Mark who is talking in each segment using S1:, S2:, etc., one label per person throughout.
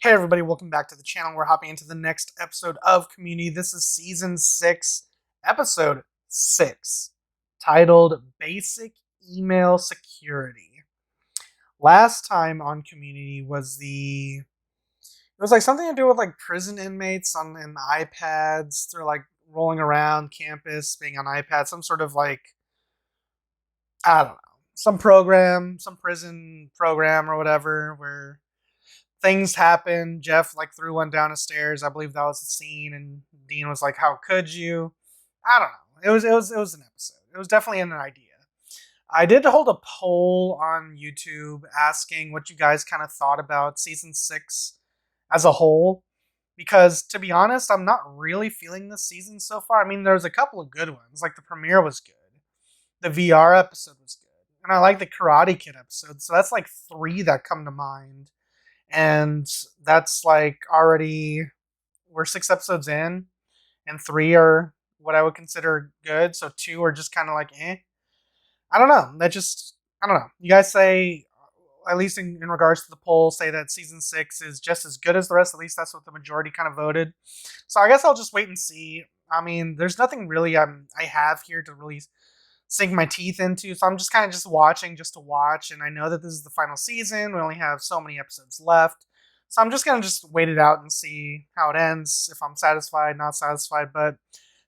S1: Hey everybody, welcome back to the channel. We're hopping into the next episode of Community. This is Season 6, Episode 6, titled Basic Email Security. Last time on Community was it was like something to do with like prison inmates on and iPads. They're like rolling around campus, being on iPads, some sort of like, I don't know, some prison program or whatever, where things happen. Jeff like threw one down the stairs. I believe that was the scene, and Dean was like, "How could you?" I don't know. It was an episode. It was definitely an idea. I did hold a poll on YouTube asking what you guys kind of thought about season 6 as a whole, because to be honest, I'm not really feeling this season so far. I mean, there's a couple of good ones. Like the premiere was good, the VR episode was good, and I like the Karate Kid episode. So that's like 3 that come to mind. And that's like already, we're 6 episodes in, and 3 are what I would consider good. So 2 are just kind of like, eh. I don't know. I don't know. You guys say, at least in regards to the poll, say that season 6 is just as good as the rest. At least that's what the majority kind of voted. So I guess I'll just wait and see. I mean, there's nothing really I have here to really sink my teeth into, so I'm just kind of just watching just to watch. And I know that this is the final season. We only have so many episodes left, so I'm just gonna just wait it out and see how it ends, if I'm satisfied, not satisfied. But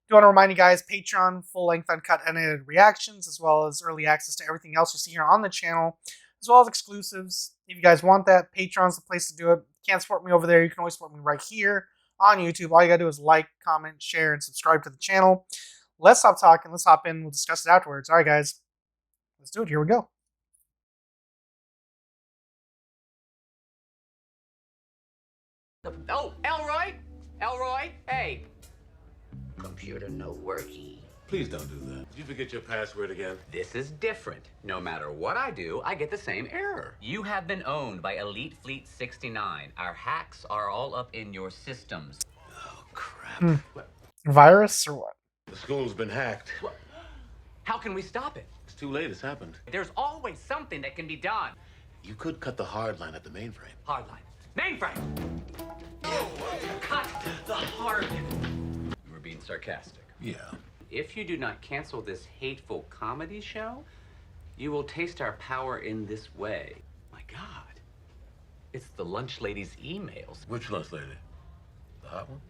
S1: do want to remind you guys, Patreon, full-length uncut edited reactions, as well as early access to everything else you see here on the channel, as well as exclusives. If you guys want that, Patreon's the place to do it. You can't support me over there, you can always support me right here on YouTube. All you gotta do is like, comment, share, and subscribe to the channel. Let's stop talking. Let's hop in. We'll discuss it afterwards. All right, guys. Let's do it. Here we go.
S2: Oh, Elroy! Elroy, hey! Computer no worky.
S3: Please don't do that. Did you forget your password again?
S2: This is different. No matter what I do, I get the same error. You have been owned by Elite Fleet 69. Our hacks are all up in your systems.
S3: Oh, crap.
S1: Virus or what?
S3: The school's been hacked.
S2: What? How can we stop it?
S3: It's too late. It's happened.
S2: There's always something that can be done.
S3: You could cut the hard line at the mainframe.
S2: Hardline. Mainframe! Cut the hard. We're being sarcastic.
S3: Yeah.
S2: If you do not cancel this hateful comedy show, you will taste our power in this way. My God. It's the lunch lady's emails.
S3: Which lunch lady? The hot one?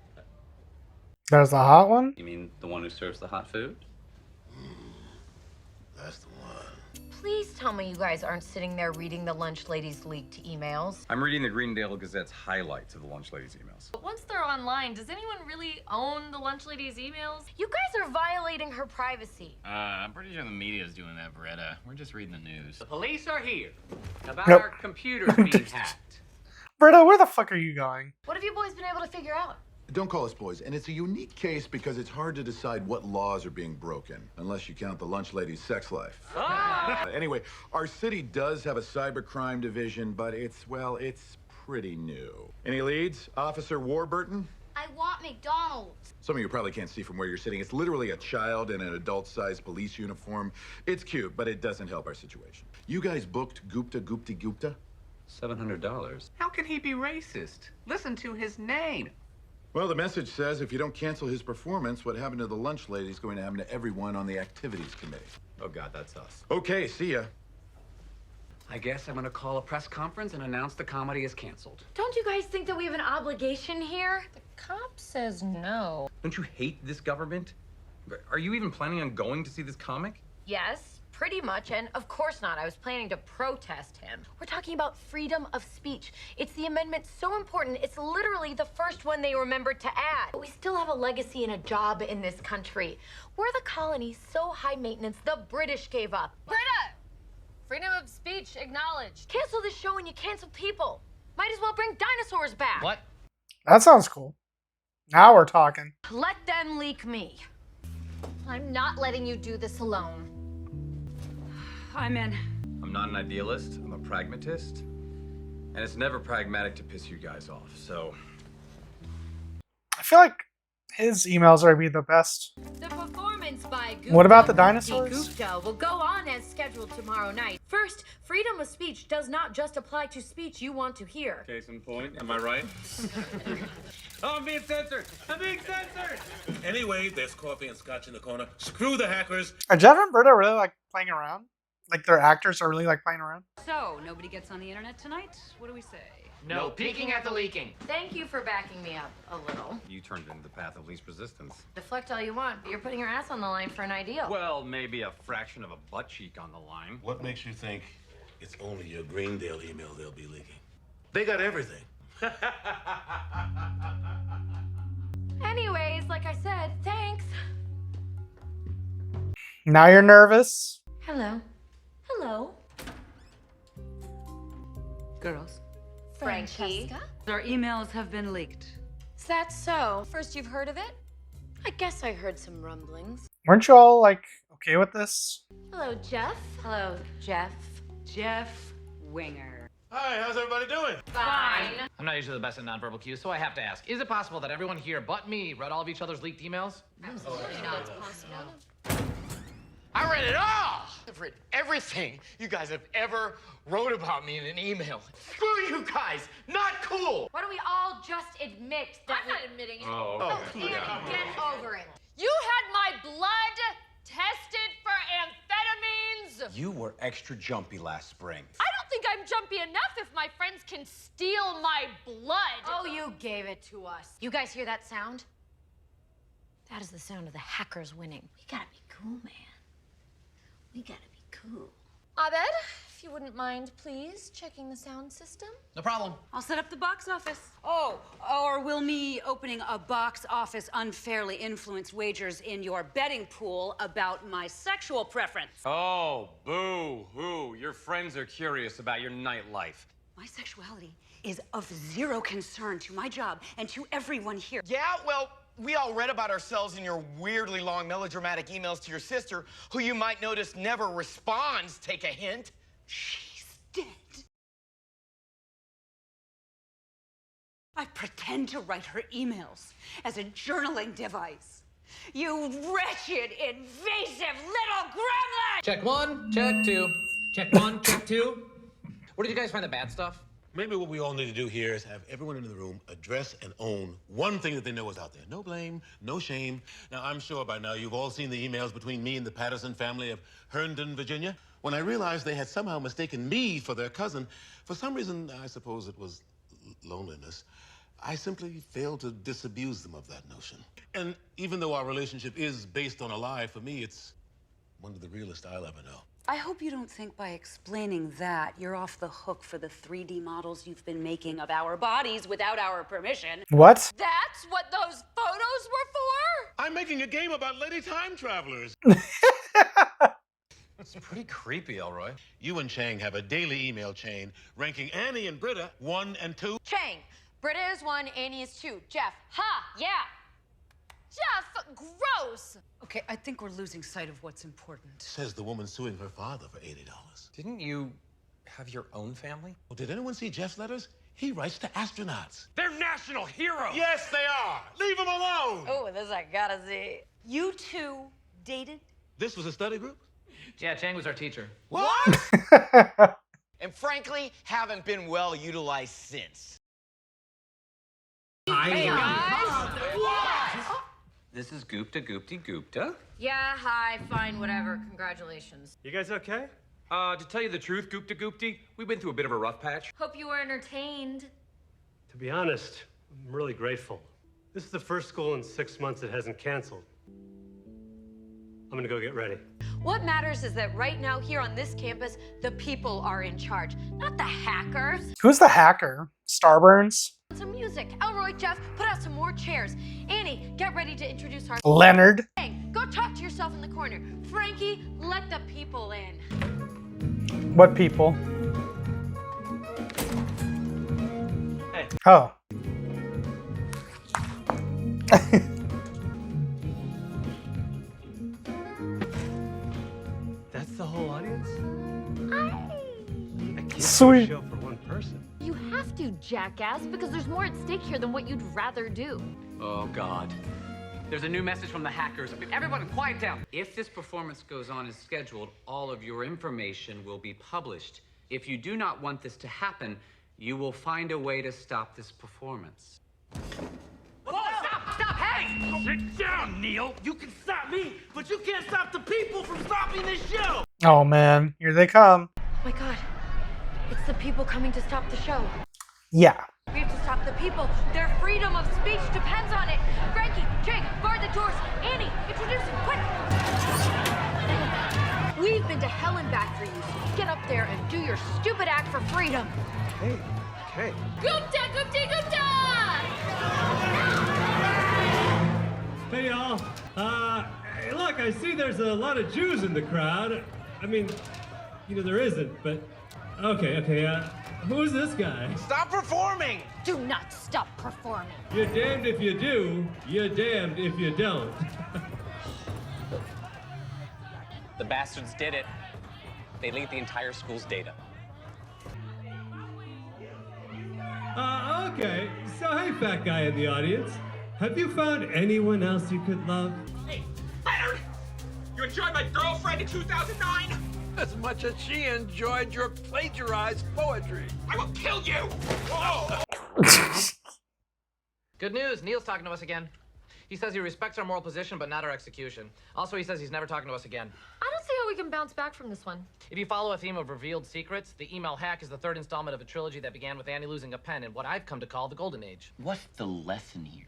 S1: There's the hot one?
S2: You mean the one who serves the hot food?
S3: That's the one.
S4: Please tell me you guys aren't sitting there reading the lunch lady's leaked emails.
S5: I'm reading the Greendale Gazette's highlights of the lunch lady's emails.
S6: But once they're online, does anyone really own the lunch lady's emails?
S4: You guys are violating her privacy.
S7: I'm pretty sure the media's doing that, Beretta. We're just reading the news.
S2: The police are here about
S1: Nope.
S2: our computers being hacked.
S1: Britta, where the fuck are you going?
S4: What have you boys been able to figure out?
S8: Don't call us boys, and it's a unique case because it's hard to decide what laws are being broken, unless you count the lunch lady's sex life. Anyway, our city does have a cybercrime division, but it's pretty new. Any leads? Officer Warburton?
S9: I want McDonald's.
S8: Some of you probably can't see from where you're sitting. It's literally a child in an adult-sized police uniform. It's cute, but it doesn't help our situation. You guys booked Gupta?
S2: $700. How can he be racist? Listen to his name.
S8: Well, the message says if you don't cancel his performance, what happened to the lunch lady is going to happen to everyone on the activities committee.
S2: Oh God, that's us.
S8: Okay, see ya.
S2: I guess I'm gonna call a press conference and announce the comedy is canceled.
S4: Don't you guys think that we have an obligation here?
S6: The cop says no.
S5: Don't you hate this government? Are you even planning on going to see this comic?
S4: Yes, pretty much, and of course not. I was planning to protest him. We're talking about freedom of speech. It's the amendment so important, it's literally the first one they remembered to add. But we still have a legacy and a job in this country. We're the colony so high maintenance the British gave up.
S6: Britta! Freedom of speech acknowledged.
S4: Cancel this show and you cancel people. Might as well bring dinosaurs back.
S7: What?
S1: That sounds cool. Now we're talking.
S4: Let them leak me.
S9: I'm not letting you do this alone.
S4: I'm in.
S5: I'm not an idealist, I'm a pragmatist. And it's never pragmatic to piss you guys off, so...
S1: I feel like his emails are be the best.
S6: The performance
S4: Conference by Gupta.
S1: What about the
S4: Gupta
S1: dinosaurs?
S4: Gupta will go on as scheduled tomorrow night. First, freedom of speech does not just apply to speech you want to hear.
S5: Case in point, am I right? Oh, I'm being censored! I'm being censored!
S3: Anyway, there's coffee and scotch in the corner. Screw the hackers.
S1: Are Jeff and Britta really like playing around? Like their actors are really like playing around?
S10: So, nobody gets on the internet tonight? What do we say?
S2: No peeking at the leaking.
S4: Thank you for backing me up a little.
S5: You turned into the path of least resistance.
S4: Deflect all you want, but you're putting your ass on the line for an ideal.
S5: Well, maybe a fraction of a butt cheek on the line.
S3: What makes you think it's only your Greendale email they'll be leaking? They got everything.
S4: Anyways, like I said, thanks.
S1: Now you're nervous.
S4: Hello. Hello.
S10: Girls,
S4: Frankie.
S10: our emails have been leaked.
S4: Is that so? First you've heard of it? I guess I heard some rumblings.
S1: Weren't you all like okay with this?
S4: Hello, Jeff. Hello, Jeff.
S10: Jeff Winger.
S3: Hi, how's everybody doing?
S4: Fine.
S7: I'm not usually the best at nonverbal cues, so I have to ask. Is it possible that everyone here but me read all of each other's leaked emails?
S4: Absolutely not possible.
S11: I read it all! I've read everything you guys have ever wrote about me in an email. Screw you guys! Not cool!
S4: Why don't we all just admit that I'm not admitting it.
S11: Oh,
S4: Annie, get over it.
S6: You had my blood tested for amphetamines.
S5: You were extra jumpy last spring.
S6: I don't think I'm jumpy enough if my friends can steal my blood.
S4: Oh, you gave it to us. You guys hear that sound? That is the sound of the hackers winning. We gotta be cool, man. We gotta be cool. Abed, if you wouldn't mind, please, checking the sound system.
S7: No problem.
S10: I'll set up the box office. Oh, or will me opening a box office unfairly influence wagers in your betting pool about my sexual preference?
S5: Oh, boo-hoo. Your friends are curious about your nightlife.
S10: My sexuality is of zero concern to my job and to everyone here.
S11: Yeah, well, we all read about ourselves in your weirdly long melodramatic emails to your sister, who you might notice never responds, take a hint.
S10: She's dead. I pretend to write her emails as a journaling device. You wretched, invasive little gremlin!
S7: Check 1, check 2. Check 1, check 2. Where did you guys find the bad stuff?
S3: Maybe what we all need to do here is have everyone in the room address and own one thing that they know is out there. No blame, no shame. Now, I'm sure by now you've all seen the emails between me and the Patterson family of Herndon, Virginia. When I realized they had somehow mistaken me for their cousin, for some reason, I suppose it was loneliness, I simply failed to disabuse them of that notion. And even though our relationship is based on a lie, for me, it's one of the realest I'll ever know.
S10: I hope you don't think by explaining that you're off the hook for the 3D models you've been making of our bodies without our permission.
S1: What?
S6: That's what those photos were for?
S3: I'm making a game about lady time travelers.
S5: It's pretty creepy, Elroy.
S3: You and Chang have a daily email chain ranking Annie and Britta 1 and 2.
S4: Chang, Britta is 1, Annie is 2. Jeff, ha, yeah.
S6: Jeff, gross.
S10: Okay, I think we're losing sight of what's important.
S3: Says the woman suing her father for $80.
S5: Didn't you have your own family?
S3: Well, did anyone see Jeff's letters? He writes to astronauts.
S11: They're national heroes!
S3: Yes, they are. Leave them alone.
S4: Oh, this I gotta see.
S10: You two dated?
S3: This was a study group?
S7: Yeah, Chang was our teacher.
S11: What? And frankly, haven't been well utilized since.
S6: Hey, guys.
S2: This is Gupta Gupti Gupta.
S4: Yeah, hi, fine, whatever. Congratulations.
S5: You guys okay? To tell you the truth, Gupta Gupti, we went through a bit of a rough patch.
S4: Hope you were entertained.
S12: To be honest, I'm really grateful. This is the first school in 6 months that hasn't canceled. I'm gonna go get ready.
S4: What matters is that right now, here on this campus, the people are in charge, not the hackers.
S1: Who's the hacker? Starburns?
S4: Some music. Elroy, Jeff, put out some more chairs. Annie, get ready to introduce our...
S1: Leonard?
S4: Hey, go talk to yourself in the corner. Frankie, let the people in.
S1: What people?
S12: Hey.
S1: Oh.
S12: That's the whole audience? I can't
S1: Sweet.
S12: do a show for one person.
S6: You have to, jackass, because there's more at stake here than what you'd rather do.
S2: Oh, God. There's a new message from the hackers. Everyone, quiet down. If this performance goes on as scheduled, all of your information will be published. If you do not want this to happen, you will find a way to stop this performance.
S13: Whoa, stop, hey! Sit down, Neil. You can stop me, but you can't stop the people from stopping this show.
S1: Oh man, here they come.
S4: Oh my god. It's the people coming to stop the show.
S1: Yeah.
S4: We have to stop the people. Their freedom of speech depends on it. Frankie, Jake, bar the doors. Annie, introduce him, quick. We've been to hell and back for you, so get up there and do your stupid act for freedom.
S13: Okay.
S6: Gupta, Gupta, Gupta!
S12: Hey, y'all. Hey, look, I see there's a lot of Jews in the crowd. I mean, there isn't, but okay. Who's this guy?
S13: Stop performing!
S9: Do not stop performing.
S12: You're damned if you do, you're damned if you don't.
S2: The bastards did it. They leaked the entire school's data.
S12: Okay. So, hey, fat guy in the audience. Have you found anyone else you could love?
S11: Hey, Leonard! You enjoyed my girlfriend in 2009?
S13: As much as she enjoyed your plagiarized poetry.
S11: I will kill you! Whoa!
S7: Good news, Neil's talking to us again. He says he respects our moral position, but not our execution. Also, he says he's never talking to us again.
S4: I don't see how we can bounce back from this one.
S7: If you follow a theme of revealed secrets, the email hack is the third installment of a trilogy that began with Annie losing a pen in what I've come to call the Golden Age.
S14: What's the lesson here?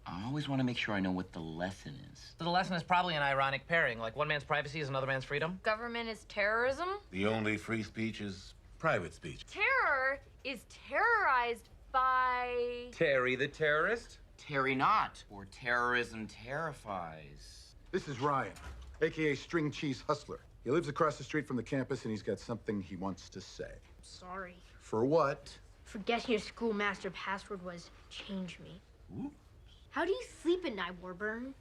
S14: I always want to make sure I know what the lesson is.
S7: So the lesson is probably an ironic pairing, like one man's privacy is another man's freedom.
S4: Government is terrorism?
S3: The only free speech is private speech.
S4: Terror is terrorized by...
S5: Terry the terrorist?
S14: Terry not, or terrorism terrifies.
S8: This is Ryan, aka String Cheese Hustler. He lives across the street from the campus and he's got something he wants to say.
S15: Sorry.
S8: For what?
S15: For guessing your school master password was change me.
S8: Ooh.
S15: How do you sleep at night, Warburn?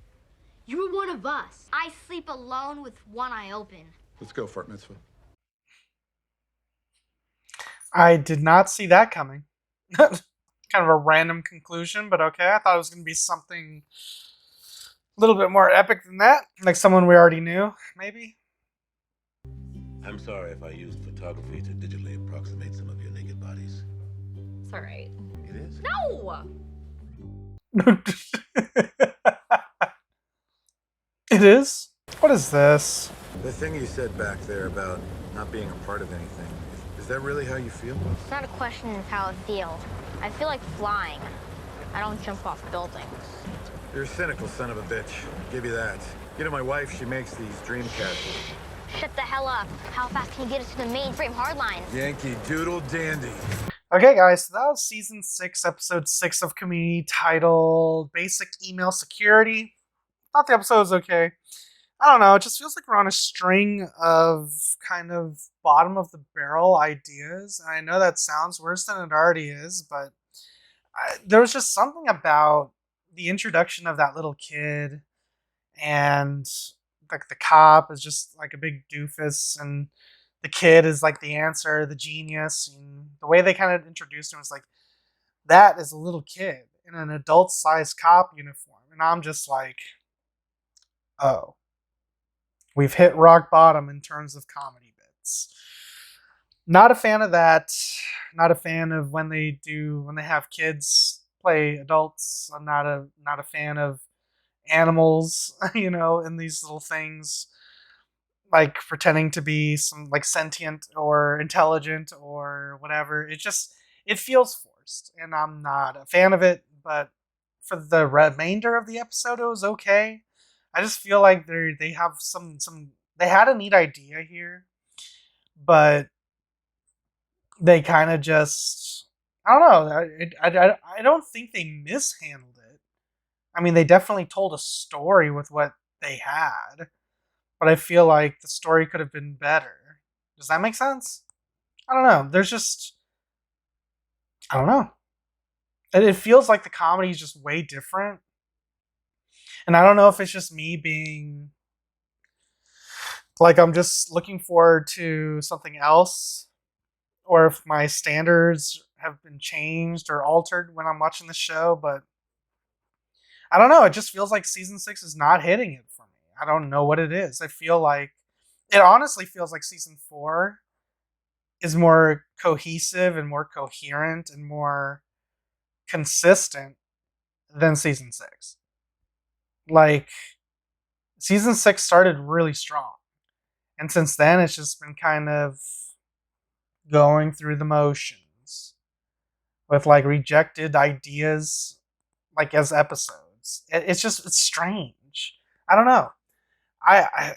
S15: You were one of us.
S9: I sleep alone with one eye open.
S8: Let's go, Fart Mitzvah.
S1: I did not see that coming. Kind of a random conclusion, but okay. I thought it was going to be something a little bit more epic than that. Like someone we already knew, maybe.
S3: I'm sorry if I used photography to digitally approximate some of your naked bodies.
S4: It's all right.
S3: It is?
S4: No!
S1: It is? What is this?
S8: The thing you said back there about not being a part of anything, is that really how you feel?
S9: It's not a question of how I feel. I feel like flying. I don't jump off buildings.
S8: You're a cynical son of a bitch. Give you that. You know, my wife, she makes these dream catchers.
S9: Shut the hell up. How fast can you get us to the mainframe hardline?
S8: Yankee Doodle Dandy.
S1: Okay, guys, so that was season 6, episode 6 of Community, titled Basic Email Security. Thought the episode was okay. I don't know, it just feels like we're on a string of kind of bottom of the barrel ideas. And I know that sounds worse than it already is, but there was just something about the introduction of that little kid, and like the cop is just like a big doofus, and the kid is like the answer, the genius. And the way they kind of introduced him was like, that is a little kid in an adult-sized cop uniform. And I'm just like, oh. We've hit rock bottom in terms of comedy bits. Not a fan of that. Not a fan of when they have kids play adults. I'm not a fan of animals, in these little things, like pretending to be some like sentient or intelligent or whatever. It feels forced, and I'm not a fan of it. But for the remainder of the episode, it was okay. I just feel like they have they had a neat idea here, but they kind of just, I don't know. I don't think they mishandled it. I mean, they definitely told a story with what they had, but I feel like the story could have been better. Does that make sense? I don't know. I don't know. It feels like the comedy is just way different. And I don't know if it's just me being like I'm just looking forward to something else, or if my standards have been changed or altered when I'm watching the show, but I don't know. It just feels like season 6 is not hitting it for me. I don't know what it is. I feel like it honestly feels like season 4 is more cohesive and more coherent and more consistent than season 6. Like, season 6 started really strong. And since then, it's just been kind of going through the motions with like rejected ideas, like as episodes. It's strange. I don't know.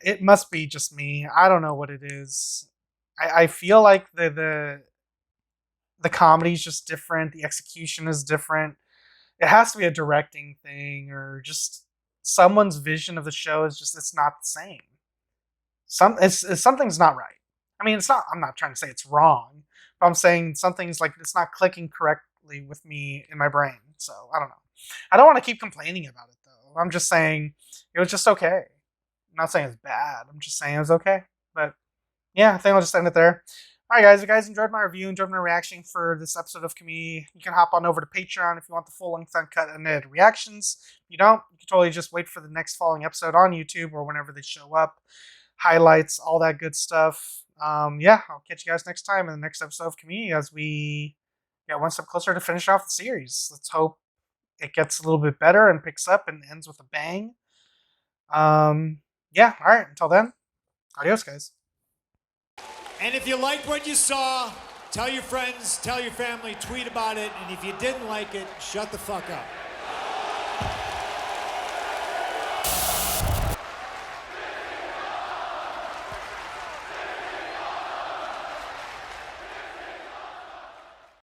S1: It must be just me. I don't know what it is. I feel like the comedy is just different. The execution is different. It has to be a directing thing, or just someone's vision of the show is just, it's not the same. Something's not right. I mean, it's not. I'm not trying to say it's wrong, but I'm saying something's like it's not clicking correctly with me in my brain. So I don't know. I don't want to keep complaining about it though. I'm just saying it was just okay. I'm not saying it's bad. I'm just saying it was okay. But yeah, I think I'll just end it there. All right, guys. If you guys enjoyed my review, enjoyed my reaction for this episode of Community, you can hop on over to Patreon if you want the full-length, uncut, and edited reactions. If you don't, you can totally just wait for the next following episode on YouTube or whenever they show up. Highlights, all that good stuff. Yeah, I'll catch you guys next time in the next episode of Community as we get one step closer to finish off the series. Let's hope it gets a little bit better and picks up and ends with a bang. Yeah, all right. Until then, adios, guys.
S16: And if you liked what you saw, tell your friends, tell your family, tweet about it. And if you didn't like it, shut the fuck up.